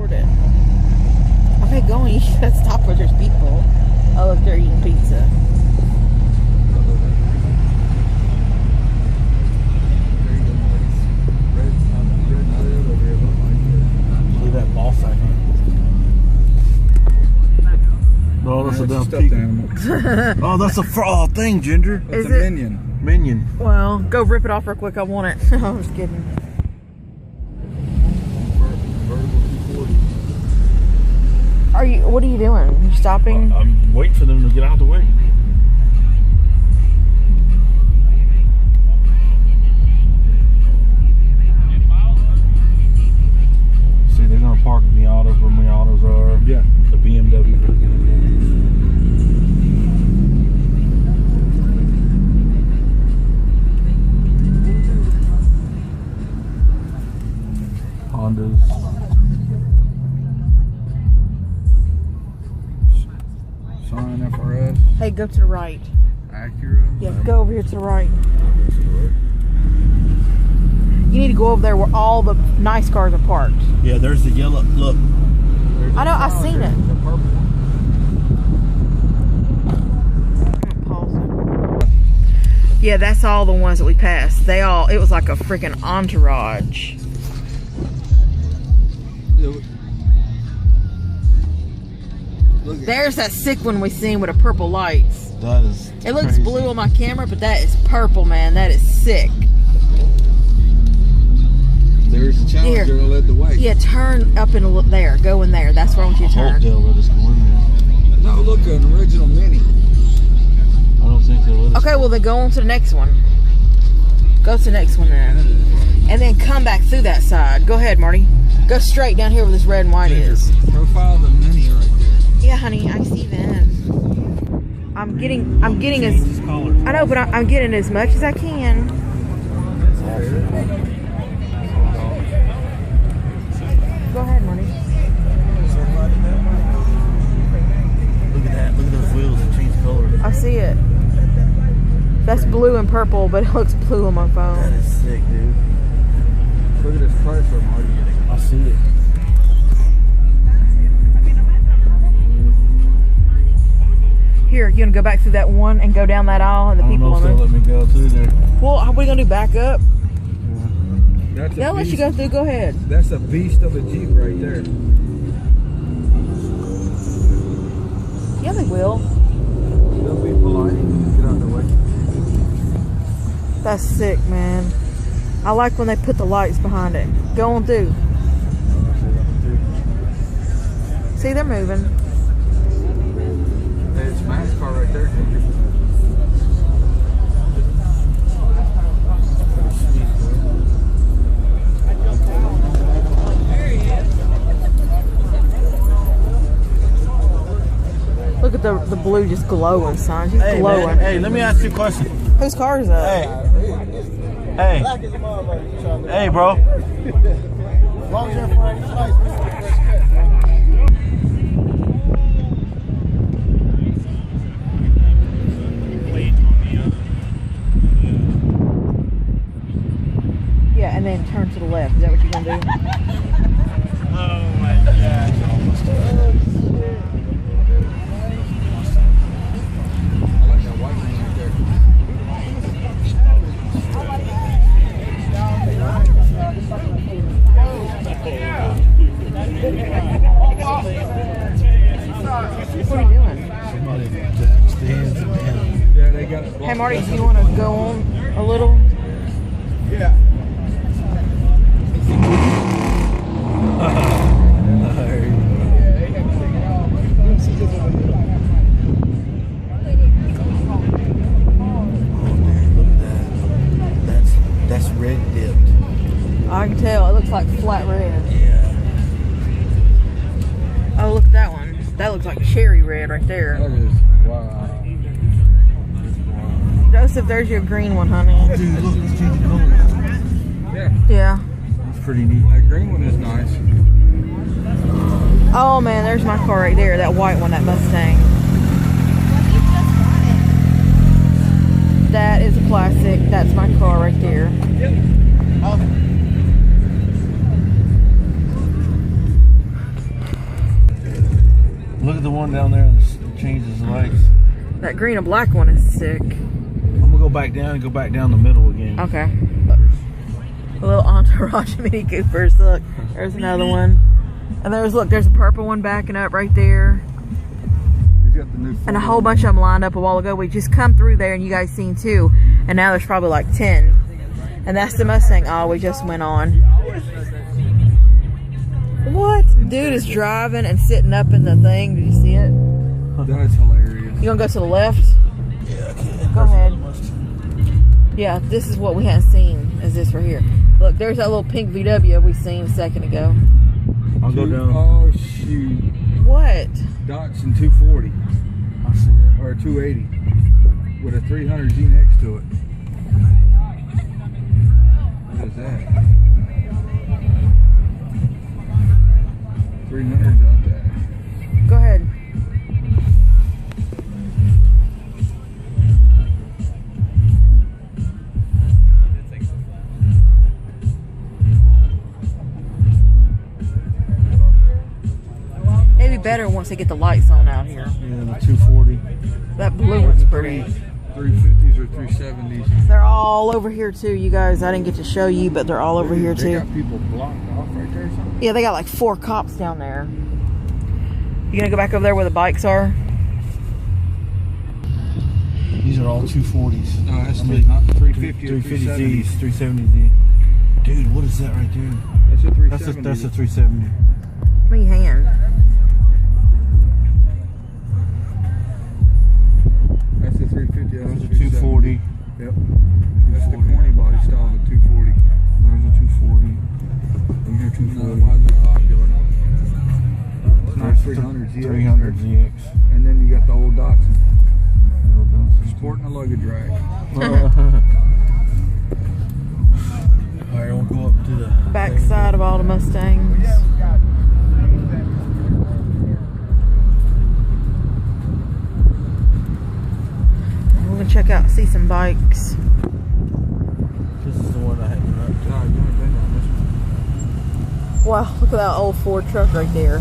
afford it. Okay, go and you gotta stop where there's people. Oh, look, they're eating pizza. Leave that ball sack. Oh, that's a dumb stuffed animal. Oh, that's a frog thing, Ginger. It's a minion. Minion. Well, go rip it off real quick. I want it. I'm just kidding. What are you doing? You stopping? I'm waiting for them to get out of the way. See, they're gonna park in the autos where my autos are. Yeah. The BMW. Hondas. Sign FRS. Hey, go to the right. Acura. Yeah, go over here to the right. You need to go over there where all the nice cars are parked. Yeah, there's the yellow. Look. I know, I've seen it. The purple one. Yeah, that's all the ones that we passed. It was like a freaking entourage. There's that sick one we seen with the purple lights. That is It looks crazy. blue on my camera, but that is purple, man. That is sick. There's a Challenger that led the way. Yeah, turn up and look there. Go in there. That's where I want you to turn. I hope they'll let us go in there. No, look, an original Mini. I don't think they'll let us. Okay, well then go on to the next one. Go to the next one then. And then come back through that side. Go ahead, Marty. Go straight down here where this red and white is. Profile the Mini right there. Yeah, honey, I see them. I'm getting as I know, but I'm getting as much as I can. Go ahead, Marty. Look at that. Look at those wheels that change color. I see it. That's blue and purple, but it looks blue on my That phone. is sick, dude. Look at this price for Marty. I see it. Here, you gonna go back through that one and go down that aisle and the I don't people know if on they'll there? let me go through there. Well, how are we gonna do? Back up? That's a They'll let you go through. Go ahead. That's a beast of a Jeep right there. Yeah, they will. They'll be polite. Get out of the way. That's sick, man. I like when they put the lights behind it. Go on through. See, they're moving. Hey, it's Matt's car right there, Ginger. Look at the blue just glowing, son. She's Hey, glowing. man. Hey, let me ask you a question. Whose car is that? Hey. Hey, bro. Yeah, and then turn to the left. Is that what you're gonna do? Oh my gosh. I like that white one right there. What are you doing? Somebody stands and down. Yeah, they got it. Hey, Marty, do you want to go on a little? Yeah. That's red dipped. I can tell. It looks like flat red. Yeah. Oh, look at that one. That looks like cherry red right there. That is, wow. Joseph, there's your green one, honey. Dude, look, it's changing colors. Yeah, Yeah. It's pretty neat. that green one is nice. Oh, man, there's my car right there. That white one, that Mustang. That is a classic. That's my car right there. one down there that changes the lights. That green and black one is sick. I'm gonna go back down and go back down the middle again. Okay. A little entourage Mini Coopers. Look, there's another one. And there's a purple one backing up right there. Got the new And a whole bunch of them lined up a while ago. We just come through there and you guys seen two. And now there's probably like 10. And that's the Mustang we just went on. What? Dude is driving and sitting up in the thing. Did you see it? That's hilarious. You gonna go to the left? Yeah, I can. Go ahead. Yeah, this is what we hadn't seen. Is this right here? Look, there's that little pink VW we seen a second ago. I'll go down. Oh shoot! What? Datsun 240 I see it. or 280 with a 300Z next to it. What is that? 300's out there. Go ahead. Maybe better once they get the lights on out here. Yeah, the 240. That blue one's pretty. 350s or 370s. They're all over here too, you guys. I didn't get to show you, but they're all over here They too. got people blocked off right there or something? Yeah, they got like 4 cops down there. You gonna go back over there where the bikes are? These are all 240s. No, that's not 350 or 350Zs, 370. 370Z. Dude, what is that right there? That's a 370. That's a 370. Give me your hand. That's a 350. There's a 240. Yep. That's the corny body style of a 240. There's a 240. These are 240. Widely popular. It's not 300 ZX. 300 ZX. And then you got the old Datsun. The old Datsun. Sporting a luggage rack. Alright, we'll go up to the Back side of all the Mustangs. We're gonna check out, see some bikes. This is the one I haven't up to. No, you ain't been on this one. Wow, look at that old Ford truck right there.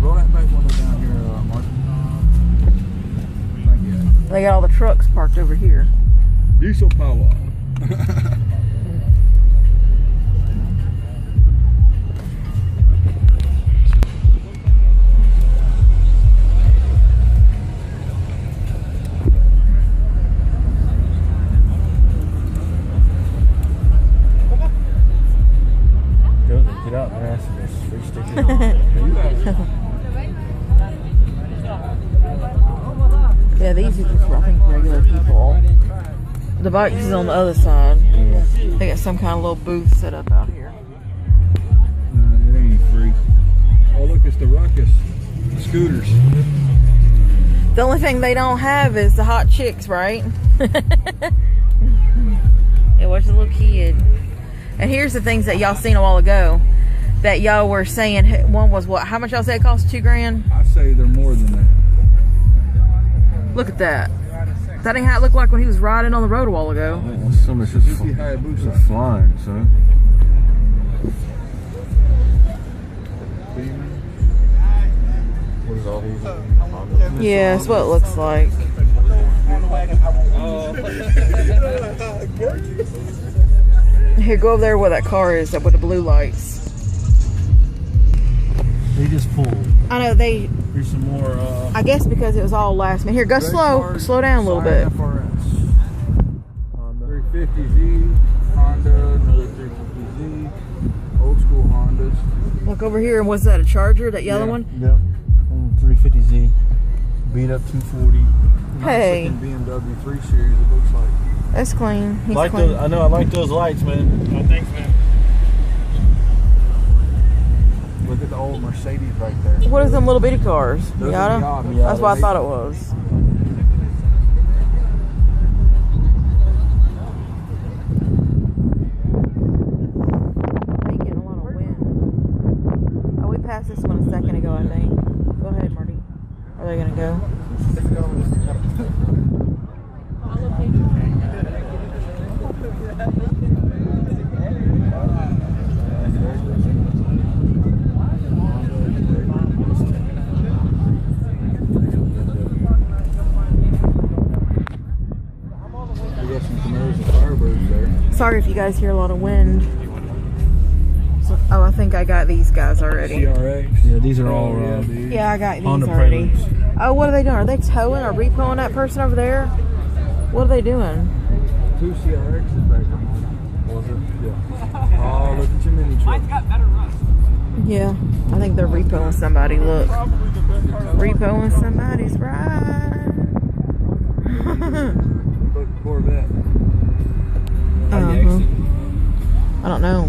Roll that back window down here, Mark. Thank you. They got all the trucks parked over here. Diesel power. Get out there, ask this free sticker. Yeah, these are just, I think, regular people. The bikes is on the other side. They got some kind of little booth set up out here. It ain't free. Oh, look, it's the Ruckus. The scooters. The only thing they don't have is the hot chicks, right? Yeah, watch the little kid. And here's the things that y'all seen a while ago that y'all were saying. One was what? How much y'all say it cost? $2 grand? I say they're more than that. Look at that. That ain't how it looked like when he was riding on the road a while ago. Some is just Suzuki Hayabusa. flying, son. What is all these? Yeah, that's what it looks like. Here, go over there where that car is, with the blue lights. They just pulled. I know they. Here's some more. I guess because it was all last minute. Here, go slow down a little bit. FRS. 350Z, Honda, another 350Z, old school Hondas. Look over here. Was that a Charger? That yellow one? Yep. 350Z. Beat up 240. Hey. Nice looking BMW 3 Series, it looks like. That's clean. He's Like clean. those, I know. I like those lights, man. Oh, thanks, man. Look at the old Mercedes right there. What is them little bitty cars? Those are Miata? Miatas. That's what I thought it was. Ain't getting a lot of wind. Oh, we passed this one a second ago, I think. Go ahead, Marty. Are they gonna go? Sorry if you guys hear a lot of wind. Oh, I think I got these guys already. CRX. Yeah, these are all yeah, dude. Yeah, I got these Honda already. Preludes. Oh, what are they doing? Are they towing or repoing that person over there? What are they doing? 2 CRXs back there. Was it? Yeah. Oh, look at your mini truck. Yeah, I think they're repoing somebody. Look. Repoing somebody's ride. Look, Corvette. I don't know.